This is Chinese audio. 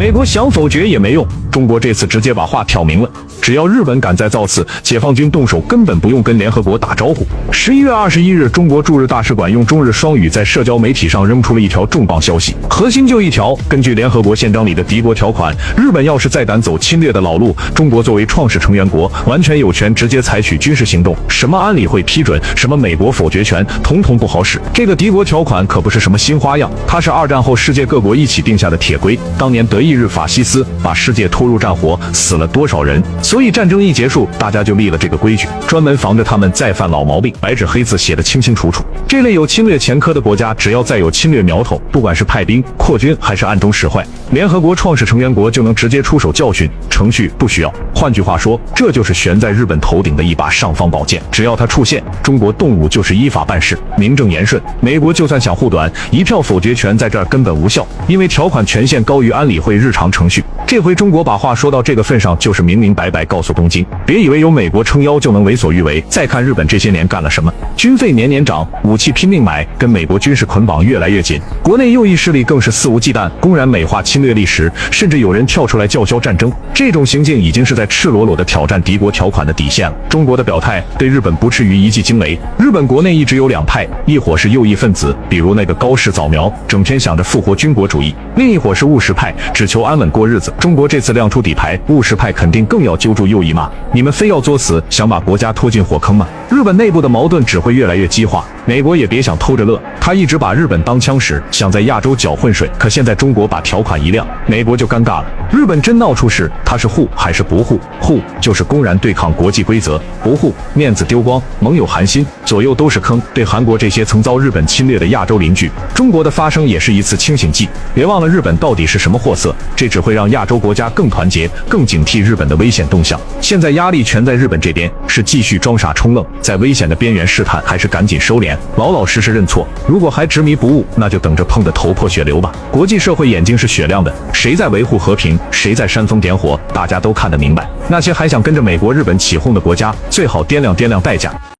美国想否决也没用，中国这次直接把话挑明了，只要日本敢再造次，解放军动手根本不用跟联合国打招呼。11月21日，中国驻日大使馆用中日双语在社交媒体上扔出了一条重磅消息，核心就一条，根据联合国宪章里的敌国条款，日本要是再胆走侵略的老路，中国作为创始成员国，完全有权直接采取军事行动，什么安理会批准，什么美国否决权，统统不好使。这个敌国条款可不是什么新花样，它是二战后世界各国一起定下的铁规。当年德意日法西斯把世界拖入战火，死了多少人？所以战争一结束，大家就立了这个规矩，专门防着他们再犯老毛病，白纸黑字写得清清楚楚。这类有侵略前科的国家，只要再有侵略苗头，不管是派兵、扩军还是暗中使坏，联合国创始成员国就能直接出手教训，程序不需要。换句话说，这就是悬在日本头顶的一把尚方宝剑，只要它出现，中国动武就是依法办事，名正言顺。美国就算想护短，一票否决权在这儿根本无效，因为条款权限高于安理会日常程序。这回中国把话说到这个份上，就是明明白白告诉东京，别以为有美国撑腰就能为所欲为。再看日本这些年干了什么，军费年年涨，武器拼命买，跟美国军事捆绑越来越紧，国内右翼势力更是肆无忌惮，公然美化侵略历史，甚至有人跳出来叫嚣战争。这种行径已经是在赤裸裸地挑战敌国条款的底线了。中国的表态对日本不至于一记惊雷。日本国内一直有两派，一伙是右翼分子，比如那个高市早苗，整天想着复活军国主义；另一伙是务实派，只求安稳过日子。中国这次亮出底牌，务实派肯定更要揪住右翼骂：你们非要作死，想把国家拖进火坑吗？日本内部的矛盾只会越来越激化，美国也别想偷着乐，他一直把日本当枪使，想在亚洲搅浑水。可现在中国把条款一亮，美国就尴尬了。日本真闹出事，他是护还是不护？护就是公然对抗国际规则，不护面子丢光，盟友寒心，左右都是坑。对韩国这些曾遭日本侵略的亚洲邻居，中国的发声也是一次清醒剂。别忘了日本到底是什么货色，这只会让亚洲国家更团结，更警惕日本的危险动向。现在压力全在日本这边，是继续装傻充愣，在危险的边缘试探，还是赶紧收敛，老老实实认错？如果还执迷不悟，那就等着碰得头破血流吧。国际社会眼睛是雪亮的，谁在维护和平，谁在煽风点火，大家都看得明白。那些还想跟着美国、日本起哄的国家，最好掂量掂量代价。